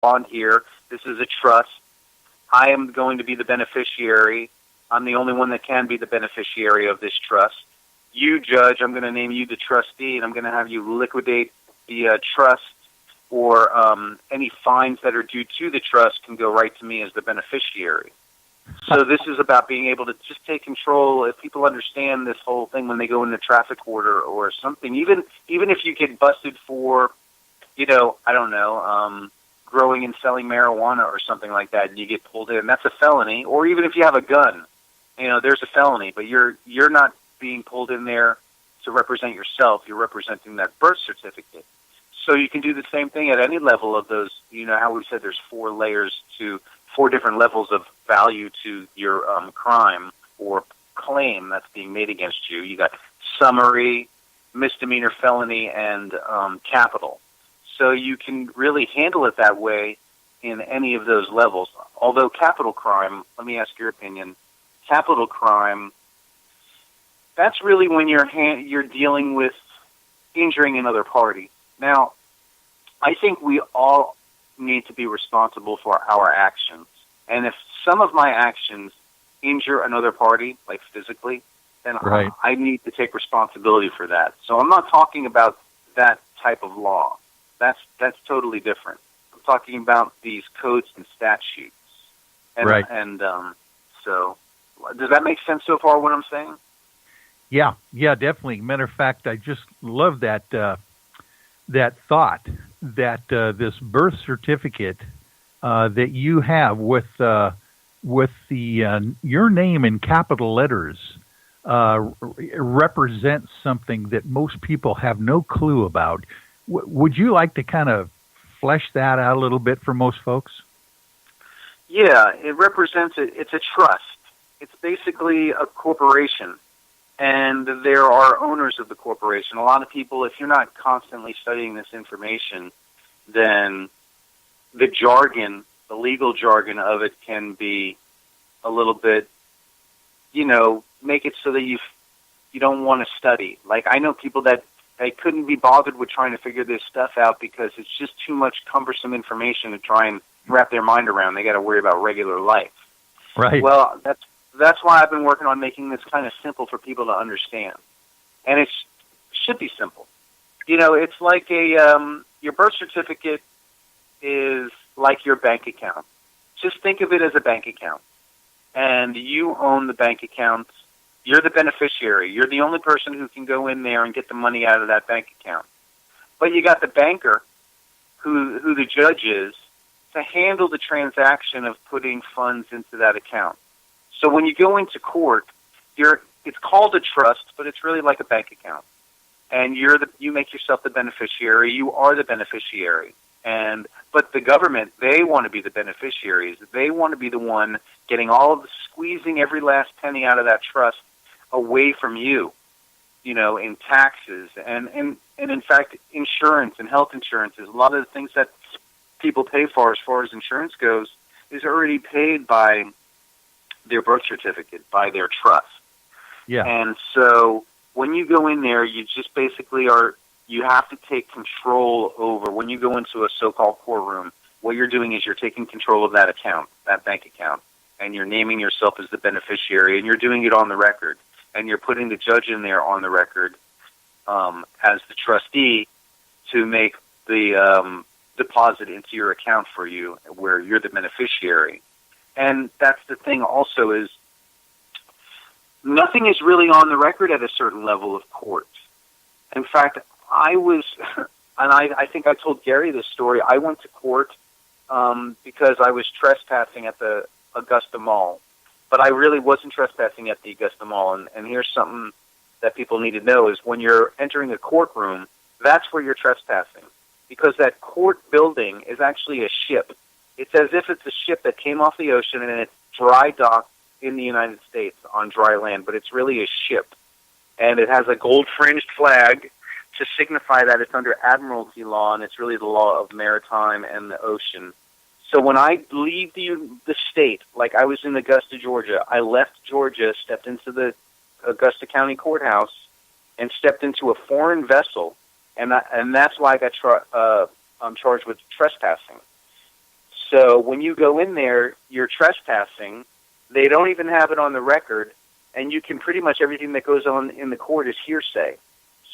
bond here. This is a trust. I am going to be the beneficiary. I'm the only one that can be the beneficiary of this trust. You, judge, I'm going to name you the trustee, and I'm going to have you liquidate the trust, or any fines that are due to the trust can go right to me as the beneficiary. So this is about being able to just take control. If people understand this whole thing when they go into traffic order or something, even if you get busted for, I don't know, growing and selling marijuana or something like that, and you get pulled in, that's a felony. Or even if you have a gun, there's a felony, but you're not being pulled in there to represent yourself. You're representing that birth certificate. So you can do the same thing at any level of those. You know how we said there's four different levels of value to your crime or claim that's being made against you. You got summary, misdemeanor, felony, and capital. So you can really handle it that way in any of those levels. Although capital crime, let me ask your opinion. Capital crime, that's really when you're dealing with injuring another party. Now, I think we all need to be responsible for our actions. And if some of my actions injure another party, like physically, then right. I need to take responsibility for that. So I'm not talking about that type of law. That's totally different. I'm talking about these codes and statutes. And, right. And so, does that make sense so far, what I'm saying? Yeah, definitely. Matter of fact, I just love that thought that this birth certificate that you have with the your name in capital letters represents something that most people have no clue about. Would you like to kind of flesh that out a little bit for most folks? Yeah, it represents it's a trust. It's basically a corporation, and there are owners of the corporation. A lot of people, if you're not constantly studying this information, then the jargon, the legal jargon of it can be a little bit, make it so that you don't want to study. Like, I know people that they couldn't be bothered with trying to figure this stuff out because it's just too much cumbersome information to try and wrap their mind around. They got to worry about regular life. Right. Well, that's why I've been working on making this kind of simple for people to understand. And it should be simple. It's like your birth certificate is like your bank account. Just think of it as a bank account. And you own the bank account. You're the beneficiary. You're the only person who can go in there and get the money out of that bank account. But you got the banker, who the judge is, to handle the transaction of putting funds into that account. So when you go into court, it's called a trust, but it's really like a bank account. And you make yourself the beneficiary. You are the beneficiary. But the government, they want to be the beneficiaries. They want to be the one getting all of the squeezing every last penny out of that trust away from you, in taxes and in fact insurance and health insurance. Is a lot of the things that people pay for as far as insurance goes is already paid by their birth certificate, by their trust. Yeah. And so when you go in there, you just basically you have to take control over, when you go into a so-called courtroom, what you're doing is you're taking control of that account, that bank account, and you're naming yourself as the beneficiary, and you're doing it on the record, and you're putting the judge in there on the record as the trustee to make the deposit into your account for you, where you're the beneficiary. And that's the thing also is nothing is really on the record at a certain level of court. In fact, I was, and I think I told Gary this story, I went to court because I was trespassing at the Augusta Mall. But I really wasn't trespassing at the Augusta Mall. And here's something that people need to know is when you're entering a courtroom, that's where you're trespassing. Because that court building is actually a ship. It's as if it's a ship that came off the ocean and it's dry docked in the United States on dry land, but it's really a ship. And it has a gold-fringed flag to signify that it's under admiralty law, and it's really the law of maritime and the ocean. So when I leave the state, like I was in Augusta, Georgia, I left Georgia, stepped into the Augusta County Courthouse, and stepped into a foreign vessel, and that's why I got charged with trespassing. So when you go in there, you're trespassing. They don't even have it on the record, and you can pretty much everything that goes on in the court is hearsay.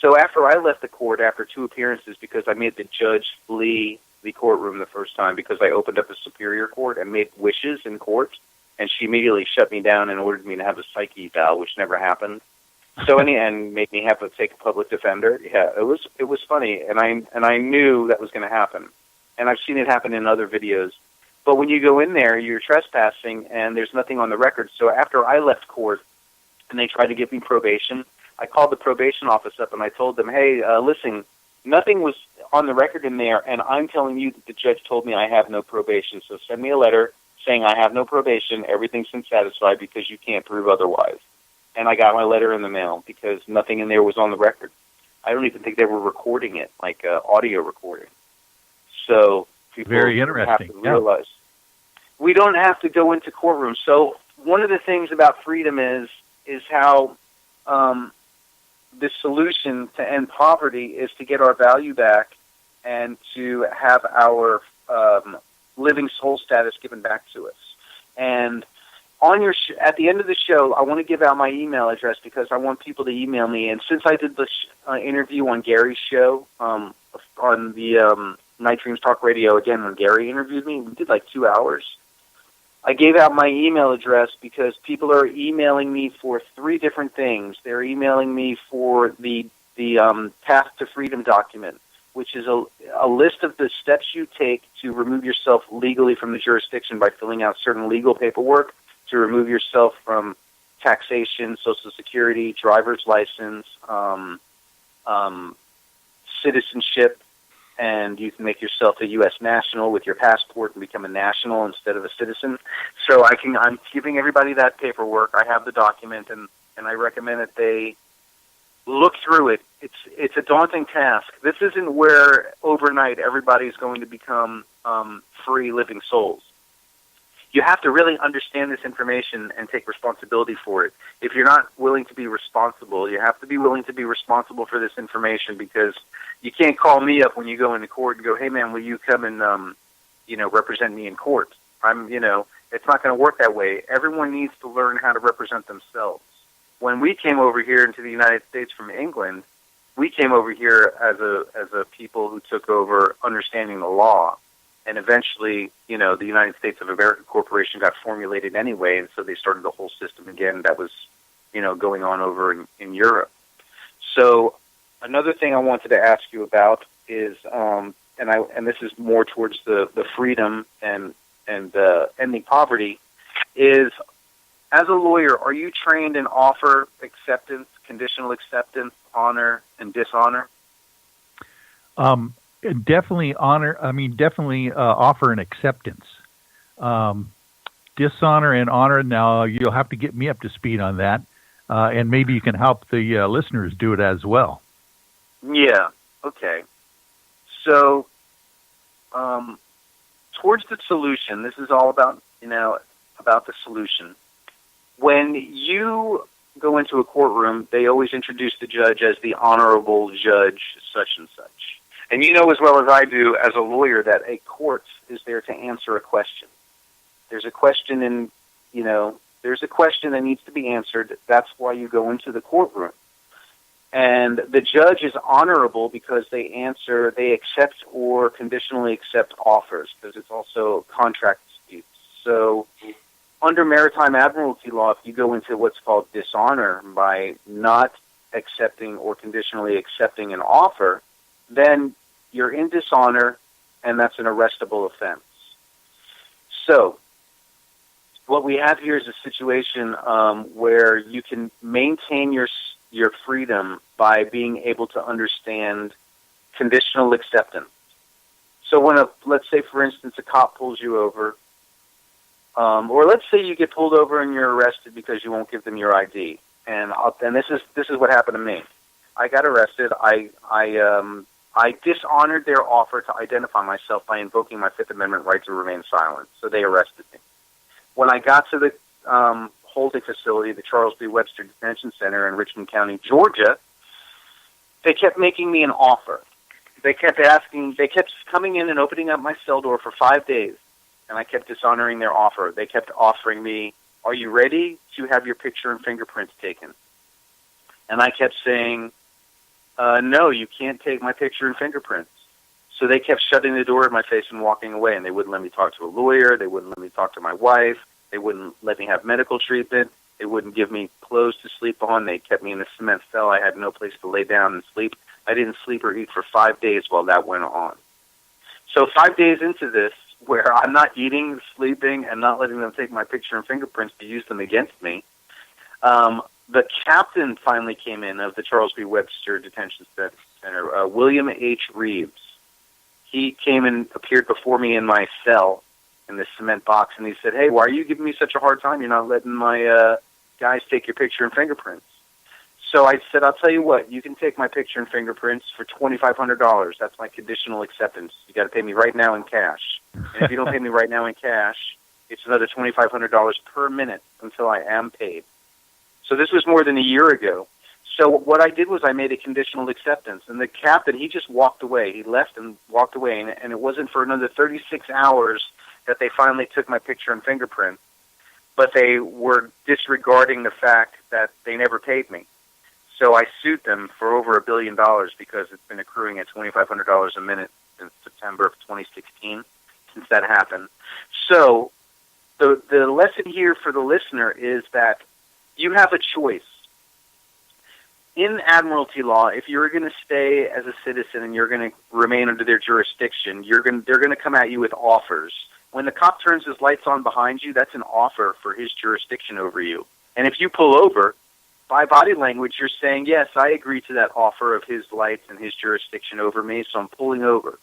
So after I left the court after 2 appearances because I made the judge flee the courtroom the first time because I opened up a superior court and made wishes in court, and she immediately shut me down and ordered me to have a psych eval, which never happened. So in the end, made me have to take a public defender. Yeah, it was funny, and I knew that was going to happen, and I've seen it happen in other videos. But when you go in there, you're trespassing, and there's nothing on the record. So after I left court, and they tried to give me probation, I called the probation office up and I told them, hey, listen, nothing was on the record in there, and I'm telling you that the judge told me I have no probation. So send me a letter saying I have no probation, everything's been satisfied because you can't prove otherwise. And I got my letter in the mail because nothing in there was on the record. I don't even think they were recording it, like audio recording. So people very interesting. have to realize we don't have to go into courtrooms. So one of the things about freedom is how the solution to end poverty is to get our value back and to have our living soul status given back to us. And on your at the end of the show, I want to give out my email address because I want people to email me. And since I did the interview on Gary's show on the Night Dreams Talk Radio, again, when Gary interviewed me, we did like 2 hours. I gave out my email address because people are emailing me for 3 different things. They're emailing me for the Path to Freedom document, which is a list of the steps you take to remove yourself legally from the jurisdiction by filling out certain legal paperwork, to remove yourself from taxation, Social Security, driver's license, citizenship, and you can make yourself a U.S. national with your passport and become a national instead of a citizen. So I'm giving everybody that paperwork. I have the document, and I recommend that they look through it. It's a daunting task. This isn't where overnight everybody's going to become free living souls. You have to really understand this information and take responsibility for it. If you're not willing to be responsible, you have to be willing to be responsible for this information, because you can't call me up when you go into court and go, hey man, will you come and represent me in court? It's not going to work that way. Everyone needs to learn how to represent themselves. When we came over here into the United States from England, we came over here as a people who took over understanding the law. And eventually, the United States of America Corporation got formulated anyway, and so they started the whole system again that was, going on over in Europe. So another thing I wanted to ask you about is, and this is more towards the freedom and ending poverty, is as a lawyer, are you trained in offer, acceptance, conditional acceptance, honor, and dishonor? Definitely honor. Definitely offer and acceptance. Dishonor and honor. Now you'll have to get me up to speed on that, and maybe you can help the listeners do it as well. Yeah. Okay. So, towards the solution. This is all about the solution. When you go into a courtroom, they always introduce the judge as the Honorable Judge such and such. And you know as well as I do as a lawyer that a court is there to answer a question. There's a question there's a question that needs to be answered. That's why you go into the courtroom. And the judge is honorable because they accept or conditionally accept offers, because it's also contract disputes. So under maritime admiralty law, if you go into what's called dishonor by not accepting or conditionally accepting an offer, then you're in dishonor, and that's an arrestable offense. So what we have here is a situation where you can maintain your freedom by being able to understand conditional acceptance. So when let's say, for instance, a cop pulls you over, or let's say you get pulled over and you're arrested because you won't give them your ID. And this is what happened to me. I got arrested. I dishonored their offer to identify myself by invoking my Fifth Amendment right to remain silent. So they arrested me. When I got to the holding facility, the Charles B. Webster Detention Center in Richmond County, Georgia, they kept making me an offer. They kept coming in and opening up my cell door for 5 days. and I kept dishonoring their offer. They kept offering me, "Are you ready to have your picture and fingerprints taken?" And I kept saying, "No, you can't take my picture and fingerprints." So they kept shutting the door in my face and walking away, and they wouldn't let me talk to a lawyer. They wouldn't let me talk to my wife. They wouldn't let me have medical treatment. They wouldn't give me clothes to sleep on. They kept me in a cement cell. I had no place to lay down and sleep. I didn't sleep or eat for 5 days while that went on. So 5 days into this, where I'm not eating, sleeping, and not letting them take my picture and fingerprints to use them against me, the captain finally came in of the Charles B. Webster Detention Center, William H. Reeves. He came and appeared before me in my cell in this cement box, and he said, "Hey, why are you giving me such a hard time? You're not letting my guys take your picture and fingerprints." So I said, "I'll tell you what, you can take my picture and fingerprints for $2,500. That's my conditional acceptance. You got to pay me right now in cash. And if you don't pay me right now in cash, it's another $2,500 per minute until I am paid." So this was more than a year ago. So what I did was I made a conditional acceptance, and the captain, he just walked away. He left and walked away, and it wasn't for another 36 hours that they finally took my picture and fingerprint, but they were disregarding the fact that they never paid me. So I sued them for over $1 billion because it's been accruing at $2,500 a minute since September of 2016, since that happened. So the lesson here for the listener is that you have a choice. In Admiralty law, if you're going to stay as a citizen and you're going to remain under their jurisdiction, they're going to come at you with offers. When the cop turns his lights on behind you, that's an offer for his jurisdiction over you. And if you pull over, by body language, you're saying, "Yes, I agree to that offer of his lights and his jurisdiction over me, so I'm pulling over."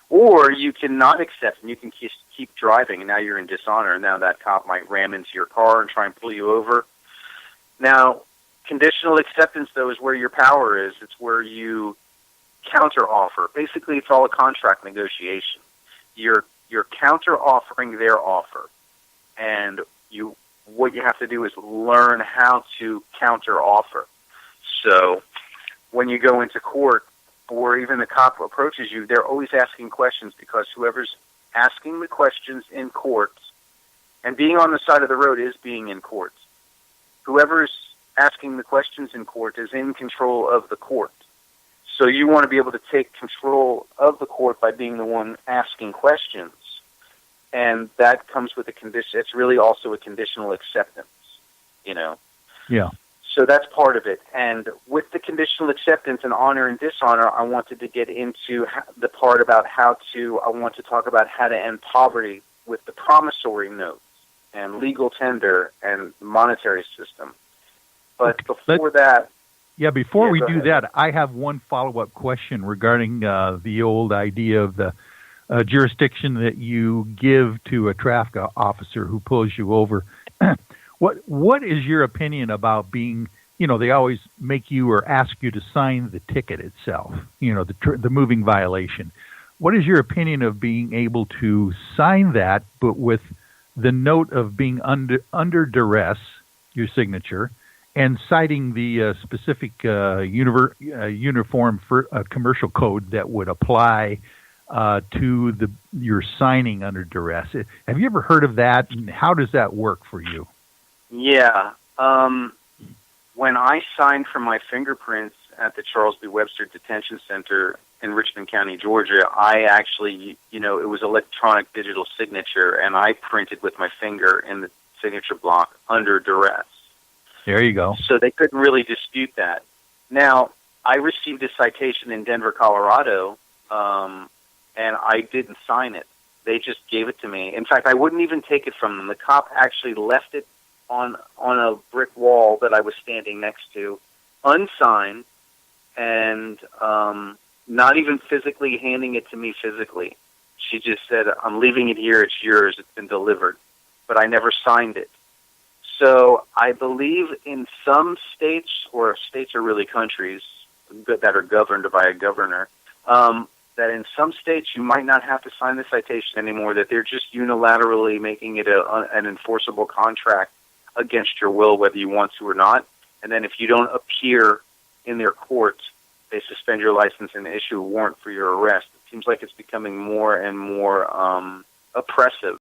Or you can not accept and you can keep driving, and now you're in dishonor, and now that cop might ram into your car and try and pull you over. Now, conditional acceptance, though, is where your power is. It's where you counter-offer. Basically, it's all a contract negotiation. You're counter-offering their offer, and what you have to do is learn how to counter-offer. So when you go into court, or even the cop approaches you, they're always asking questions, because whoever's asking the questions in court, and being on the side of the road is being in court. Whoever's asking the questions in court is in control of the court. So you want to be able to take control of the court by being the one asking questions. And that comes with a condition. It's really also a conditional acceptance, Yeah. So that's part of it. And with the conditional acceptance and honor and dishonor, I wanted to get into the part about I want to talk about how to end poverty with the promissory notes and legal tender and monetary system. But before that... Yeah, before we do that, I have one follow-up question regarding the old idea of the jurisdiction that you give to a traffic officer who pulls you over. What is your opinion about being, they always make you or ask you to sign the ticket itself, the moving violation. What is your opinion of being able to sign that, but with the note of being under duress, your signature, and citing the specific uniform for commercial code that would apply to your signing under duress? Have you ever heard of that, and how does that work for you? Yeah. When I signed for my fingerprints at the Charles B. Webster Detention Center in Richmond County, Georgia, I actually, it was electronic digital signature, and I printed with my finger in the signature block under duress. There you go. So they couldn't really dispute that. Now, I received a citation in Denver, Colorado, and I didn't sign it. They just gave it to me. In fact, I wouldn't even take it from them. The cop actually left it on a brick wall that I was standing next to, unsigned, and not even physically handing it to me physically. She just said, "I'm leaving it here. It's yours. It's been delivered." But I never signed it. So I believe in some states, or states are really countries that are governed by a governor, that in some states you might not have to sign the citation anymore, that they're just unilaterally making it an enforceable contract against your will, whether you want to or not. And then if you don't appear in their court, they suspend your license and issue a warrant for your arrest. It seems like it's becoming more and more oppressive